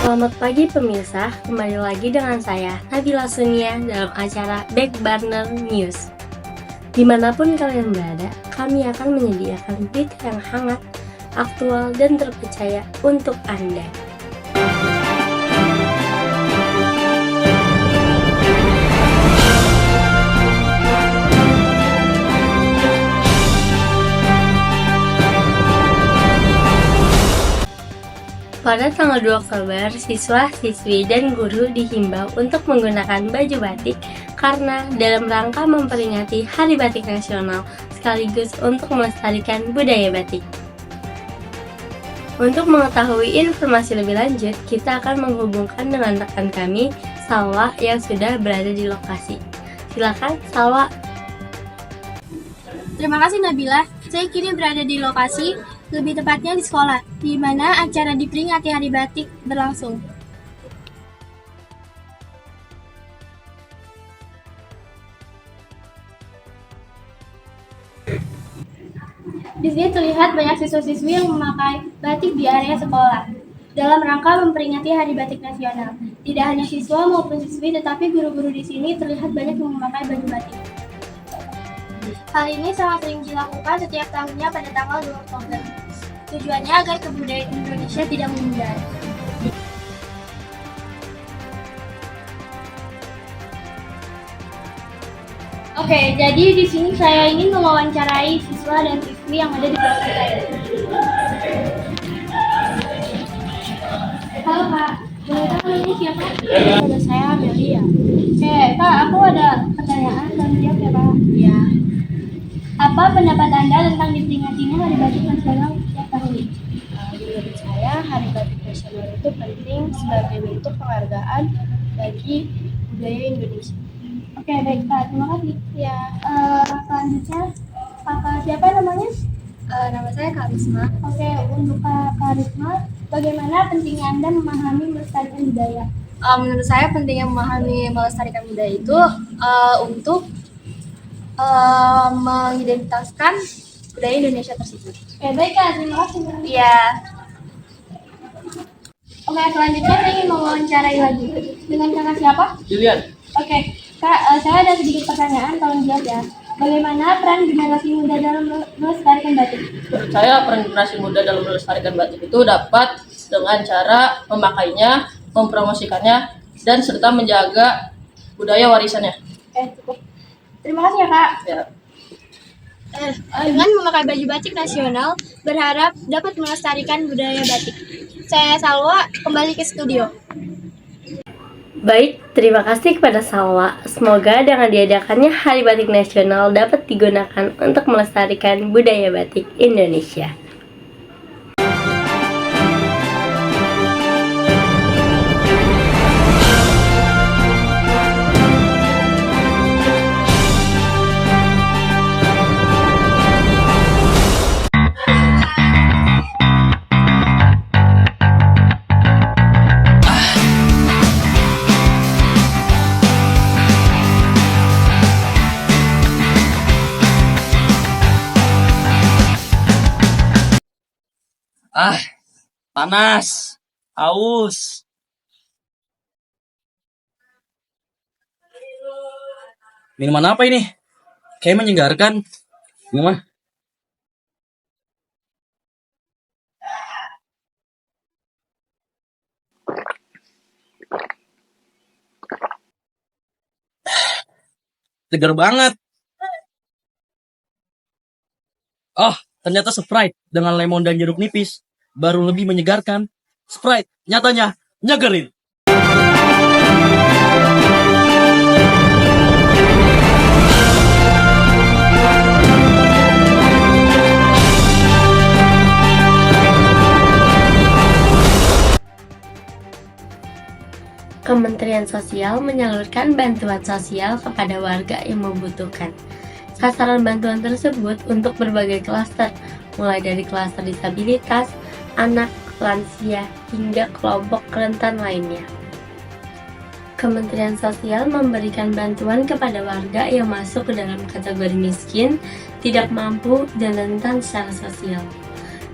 Selamat pagi pemirsa, kembali lagi dengan saya Nabila Sunia dalam acara Back Burner News. Dimanapun kalian berada, kami akan menyediakan berita yang hangat, aktual, dan terpercaya untuk Anda. Pada tanggal 2 Oktober, siswa, siswi, dan guru dihimbau untuk menggunakan baju batik karena dalam rangka memperingati Hari Batik Nasional sekaligus untuk melestarikan budaya batik. Untuk mengetahui informasi lebih lanjut, kita akan menghubungkan dengan rekan kami, Salwa, yang sudah berada di lokasi. Silakan, Salwa. Terima kasih Nabila, saya kini berada di lokasi, lebih tepatnya di sekolah, di mana acara diperingati Hari Batik berlangsung. Di sini terlihat banyak siswa-siswi yang memakai batik di area sekolah dalam rangka memperingati Hari Batik Nasional. Tidak hanya siswa maupun siswi, tetapi guru-guru di sini terlihat banyak yang memakai baju batik. Hal ini sangat sering dilakukan setiap tahunnya pada tanggal 2 Oktober. Tujuannya agar kebudayaan Indonesia tidak memudar. Oke, jadi di sini saya ingin mewawancarai siswa dan siswi yang ada di kelas kita ini. Halo Kak, boleh tahu ini siapa? Nama saya Amelia. Oke, Kak, aku ada pertanyaan dan jawab ya Kak. Iya. Apa pendapat Anda tentang diperingatinya Hari Batik Nasional setiap tahun ini? Menurut saya, Hari Batik Nasional itu penting sebagai bentuk penghargaan bagi budaya Indonesia. Oke, baik Kak, terima kasih. Ya, Selanjutnya, Kakak siapa namanya? nama saya Karisma. Oke, untuk Kak Karisma, bagaimana pentingnya Anda memahami melestarikan budaya? Menurut saya pentingnya memahami melestarikan budaya itu untuk mengidentitaskan budaya Indonesia tersebut. Oke, baik Kak, terima kasih. Iya. Oke, selanjutnya saya ingin mewawancarai lagi. Dengan Kakak siapa? Julian, Oke, Kak, saya ada sedikit pertanyaan, tolong jawab ya. Bagaimana peran generasi muda dalam melestarikan batik? menurut saya peran generasi muda dalam melestarikan batik itu dapat dengan cara memakainya, mempromosikannya, dan serta menjaga budaya warisannya. Oke, cukup. Terima kasih ya Kak. Ya. Dengan memakai baju batik nasional, berharap dapat melestarikan budaya batik. Saya Salwa, kembali ke studio. Baik, terima kasih kepada Salwa. Semoga dengan diadakannya Hari Batik Nasional dapat digunakan untuk melestarikan budaya batik Indonesia. Panas, haus. Minuman apa ini? Kayak menyegarkan. Gimana? Segar banget. Oh, ternyata Sprite dengan lemon dan jeruk nipis baru lebih menyegarkan. Sprite nyatanya nyegerin. Kementerian Sosial menyalurkan bantuan sosial kepada warga yang membutuhkan. Sasaran bantuan tersebut untuk berbagai klaster, mulai dari klaster disabilitas, anak, lansia, hingga kelompok rentan lainnya. Kementerian Sosial memberikan bantuan kepada warga yang masuk ke dalam kategori miskin, tidak mampu, dan rentan secara sosial.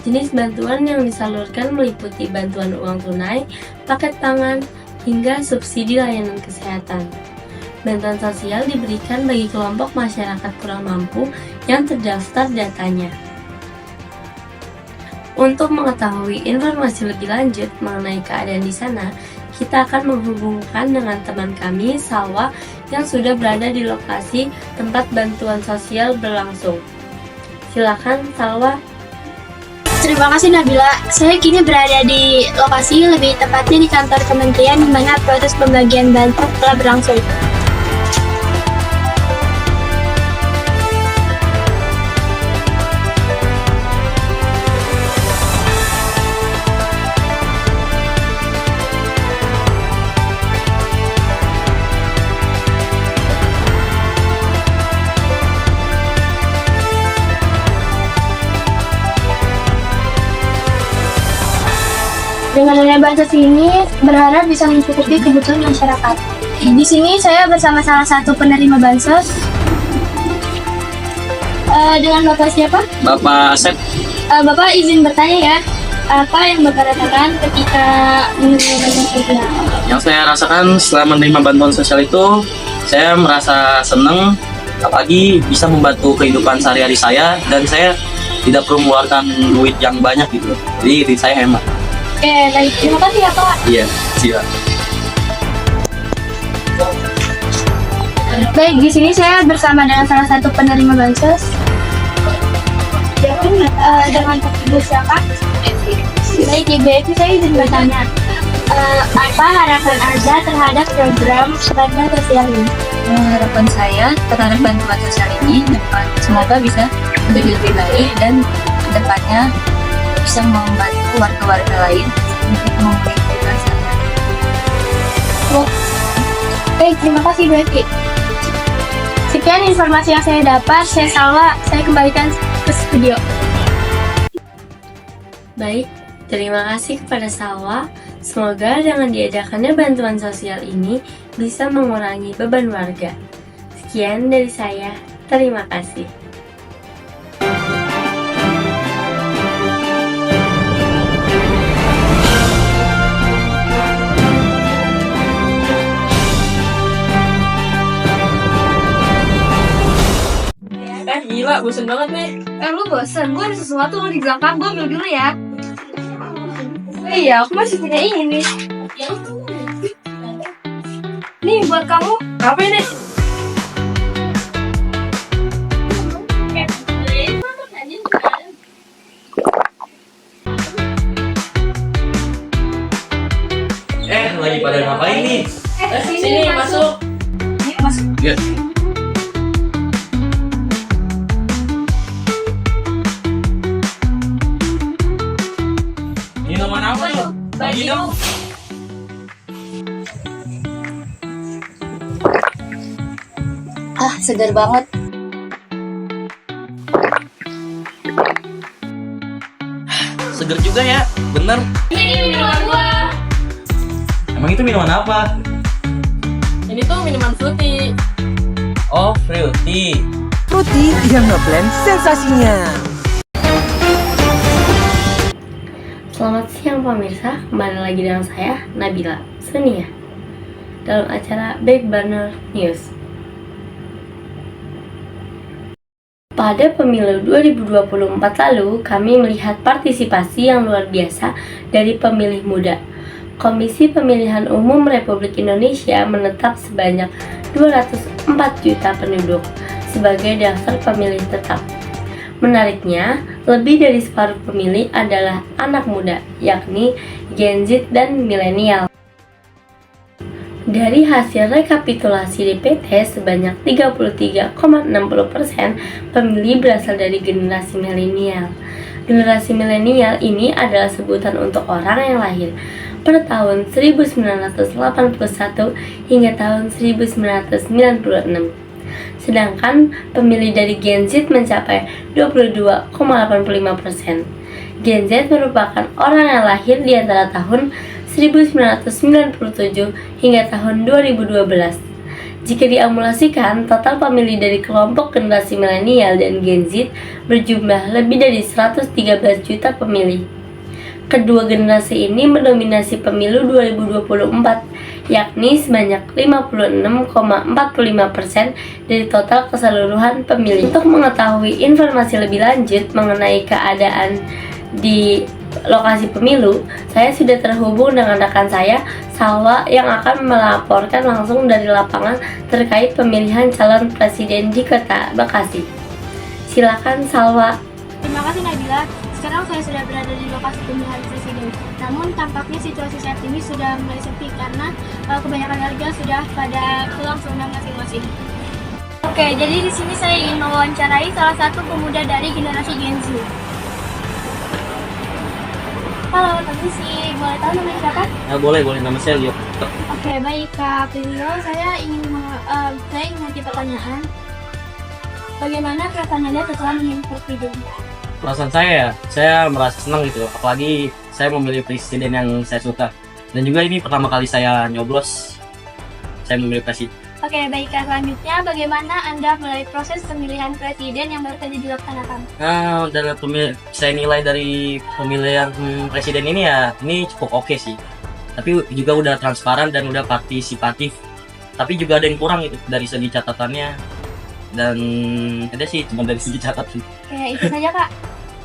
Jenis bantuan yang disalurkan meliputi bantuan uang tunai, paket pangan, hingga subsidi layanan kesehatan. Bantuan sosial diberikan bagi kelompok masyarakat kurang mampu yang terdaftar datanya. Untuk mengetahui informasi lebih lanjut mengenai keadaan di sana, kita akan menghubungkan dengan teman kami, Salwa, yang sudah berada di lokasi tempat bantuan sosial berlangsung. Silakan, Salwa. Terima kasih Nabila. Saya kini berada di lokasi, lebih tepatnya di kantor kementerian di mana proses pembagian bantuan telah berlangsung. Dengan adanya bansos ini, berharap bisa mencukupi kebutuhan masyarakat. Di sini saya bersama salah satu penerima bansos. Dengan Bapak siapa? Bapak Asep. Bapak izin bertanya ya, apa yang Bapak rasakan ketika menerima bantuan sosial? Yang saya rasakan setelah menerima bantuan sosial itu, saya merasa senang, apalagi bisa membantu kehidupan sehari-hari saya, dan saya tidak perlu mengeluarkan duit yang banyak gitu. Jadi diri saya hemat. Oke, baik. Terima kasih ya Pak. Iya, siap. Baik, di sini saya bersama dengan salah satu penerima bansos. Dengan Ibu siapa? Baik, Ibu Evi, saya izin bertanya. Apa harapan Anda terhadap program bantuan sosial ini? Harapan saya terhadap bantuan sosial ini semoga bisa menjadi lebih baik dan kedepannya bisa membantu warga-warga lain untuk memiliki rasanya. Baik, terima kasih Bu Evi. Sekian informasi yang saya dapat. Saya Salwa, saya kembalikan ke studio. Baik, terima kasih kepada Salwa. Semoga dengan diadakannya bantuan sosial ini bisa mengurangi beban warga. Sekian dari saya, terima kasih. Gila, bosen banget nih. Lu bosen? Gue ada sesuatu di belakang, gue ambil dulu ya. Iya, aku masih punya ini nih. Nih buat kamu. Apa ini? Lagi pada ngapain nih? Sini masuk. Nih masuk. Ya. Minuman apa tuh? Bagi dong. Segar banget. Seger juga ya, bener. Ini minuman gua. Emang itu minuman apa? Ini tuh minuman fruity. Oh, fruity. Fruity yang ngeblend sensasinya. Selamat siang pemirsa, kembali lagi dengan saya, Nabila Sunia, dalam acara Back Burner News. Pada pemilu 2024 lalu, kami melihat partisipasi yang luar biasa dari pemilih muda. Komisi Pemilihan Umum Republik Indonesia menetap sebanyak 204 juta penduduk sebagai daftar pemilih tetap. Menariknya, lebih dari separuh pemilih adalah anak muda, yakni Gen Z dan milenial. Dari hasil rekapitulasi DPT, sebanyak 33,60% pemilih berasal dari generasi milenial. Generasi milenial ini adalah sebutan untuk orang yang lahir pada tahun 1981 hingga tahun 1996. Sedangkan pemilih dari Gen Z mencapai 22,85%. Gen Z merupakan orang yang lahir di antara tahun 1997 hingga tahun 2012. Jika diakumulasikan, total pemilih dari kelompok generasi milenial dan Gen Z berjumlah lebih dari 113 juta pemilih. Kedua generasi ini mendominasi pemilu 2024, yakni sebanyak 56,45% dari total keseluruhan pemilih. Untuk mengetahui informasi lebih lanjut mengenai keadaan di lokasi pemilu, saya sudah terhubung dengan rekan saya, Salwa, yang akan melaporkan langsung dari lapangan terkait pemilihan calon presiden di Kota Bekasi. Silakan, Salwa. Terima kasih Nabila. Sekarang saya sudah berada di lokasi pemilihan presiden. Namun tampaknya situasi saat ini sudah mulai sepi karena kebanyakan warga sudah pada pulang ke rumah masing-masing. Oke, jadi di sini saya ingin mewawancarai salah satu pemuda dari generasi Gen Z. Halo, permisi. Boleh tahu namanya siapa? Ya, boleh nama saya Leo. Oke, baik Kak Prilio. Saya ingin ngasih pertanyaan. Bagaimana perasaan Anda setelah memilih presiden? Perasaan saya merasa senang gitu, apalagi saya memilih presiden yang saya suka. Dan juga ini pertama kali saya nyoblos, saya memilih presiden. Oke, baik Kak. Selanjutnya, bagaimana Anda mulai proses pemilihan presiden yang baru saja dilaksanakan? Nah, saya nilai dari pemilihan presiden ini ya, ini cukup oke sih. Tapi juga udah transparan dan udah partisipatif. Tapi juga ada yang kurang itu dari segi catatannya. Dan ada sih cuma dari segi catatan. Oke, itu saja Kak.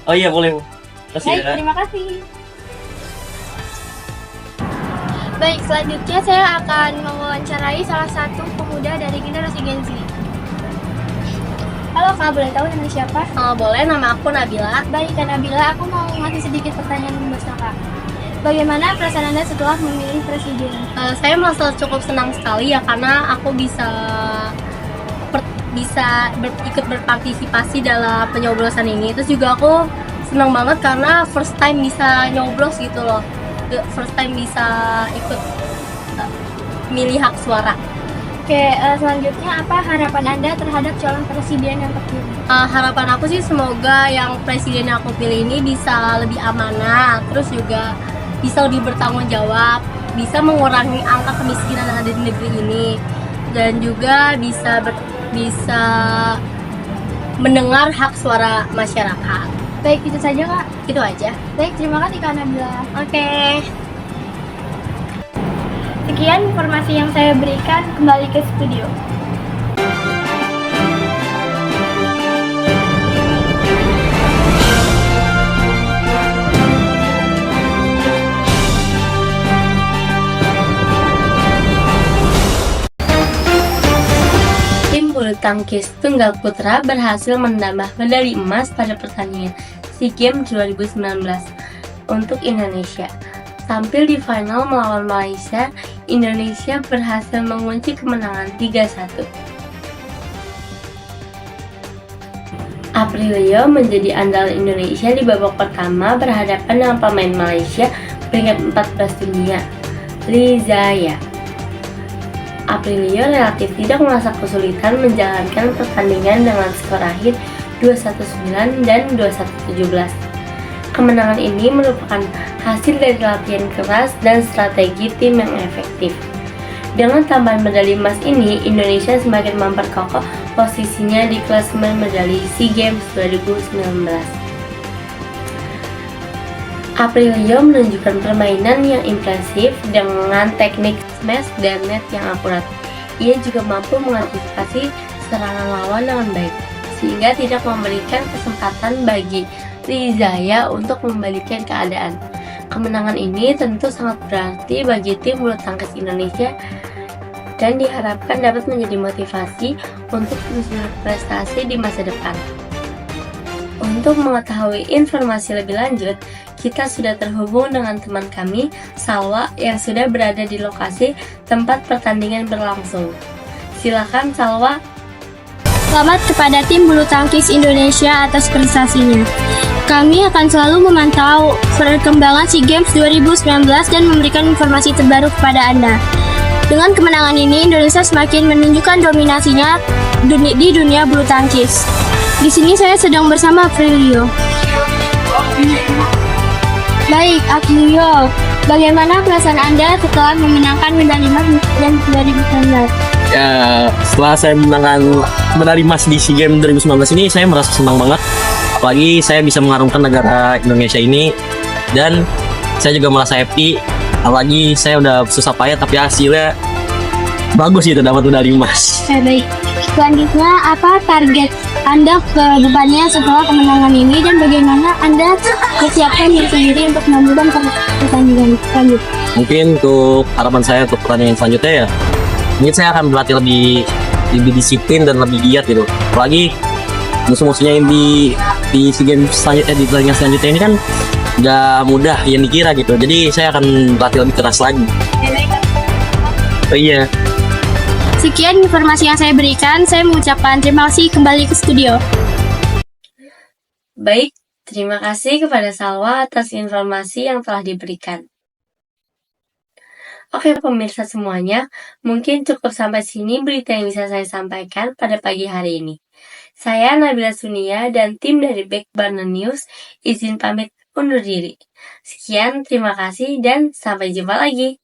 Oh iya, boleh. Baik, terima kasih. Baik, selanjutnya saya akan mewawancarai salah satu pemuda dari generasi Gen Z. Halo Kak, boleh tahu nama siapa? Boleh, nama aku Nabila. Baik Kak Nabila, aku mau ngasih sedikit pertanyaan buat Kakak. Bagaimana perasaan Anda setelah memilih presiden? Saya merasa cukup senang sekali ya, karena aku bisa ikut berpartisipasi dalam penyoblosan ini. Terus juga aku senang banget karena first time bisa nyoblos gitu loh. First time bisa ikut milih hak suara. Oke, selanjutnya apa harapan Anda terhadap calon presiden yang terpilih? Harapan aku sih semoga yang presiden yang aku pilih ini bisa lebih amanah, terus juga bisa lebih bertanggung jawab, bisa mengurangi angka kemiskinan yang ada di negeri ini, dan juga bisa mendengar hak suara masyarakat. Baik, itu saja Kak. Itu aja. Baik, terima kasih Kak Nabila. Oke. Sekian informasi yang saya berikan, kembali ke studio. Tim bulu tangkis tunggal putra berhasil menambah medali emas pada pertandingan SEA Games 2019 untuk Indonesia. Tampil di final melawan Malaysia, Indonesia berhasil mengunci kemenangan 3-1. Aprilio menjadi andalan Indonesia di babak pertama berhadapan dengan pemain Malaysia peringkat 14 dunia, Lee Zaya. Aprilio relatif tidak merasa kesulitan menjalankan pertandingan dengan skor akhir 2-1-9 dan 2-1-17. Kemenangan ini merupakan hasil dari latihan keras dan strategi tim yang efektif. Dengan tambahan medali emas ini, Indonesia semakin memperkokoh posisinya di klasemen medali SEA Games 2019. Aprilio menunjukkan permainan yang impresif dengan teknik smash dan net yang akurat. Ia juga mampu mengantisipasi serangan lawan dengan baik, sehingga tidak memberikan kesempatan bagi Lee Zaya untuk membalikkan keadaan. Kemenangan ini tentu sangat berarti bagi tim bulu tangkis Indonesia dan diharapkan dapat menjadi motivasi untuk terus berprestasi di masa depan. Untuk mengetahui informasi lebih lanjut, kita sudah terhubung dengan teman kami, Salwa, yang sudah berada di lokasi tempat pertandingan berlangsung. Silakan Salwa. Selamat kepada tim bulu tangkis Indonesia atas prestasinya. Kami akan selalu memantau perkembangan SEA Games 2019 dan memberikan informasi terbaru kepada Anda. Dengan kemenangan ini, Indonesia semakin menunjukkan dominasinya di dunia bulu tangkis. Di sini saya sedang bersama Aprilio. Baik, Aprilio, bagaimana perasaan Anda setelah memenangkan medali emas dan 2019? Ya, setelah saya menangkan medali emas di SEA Games 2019 ini, saya merasa senang banget. Apalagi saya bisa mengharumkan negara Indonesia ini, dan saya juga merasa happy. Apalagi saya udah susah payah tapi hasilnya bagus gitu, dapat medali emas. Baik. Selanjutnya, apa target Anda ke depannya setelah kemenangan ini dan bagaimana Anda persiapkan diri sendiri untuk melanjutkan pertandingan selanjutnya? Mungkin untuk harapan saya untuk pertandingan selanjutnya ya, mungkin saya akan berlatih lebih disiplin dan lebih giat gitu. Apalagi musuh-musuhnya yang di SEA Games selanjutnya, di pertandingan selanjutnya ini kan nggak mudah yang dikira gitu. Jadi saya akan berlatih lebih keras lagi. Oh iya. Sekian informasi yang saya berikan. Saya mengucapkan terima kasih, kembali ke studio. Baik, terima kasih kepada Salwa atas informasi yang telah diberikan. Oke pemirsa semuanya, mungkin cukup sampai sini berita yang bisa saya sampaikan pada pagi hari ini. Saya Nabila Sunia dan tim dari Back Burner News izin pamit undur diri. Sekian, terima kasih dan sampai jumpa lagi.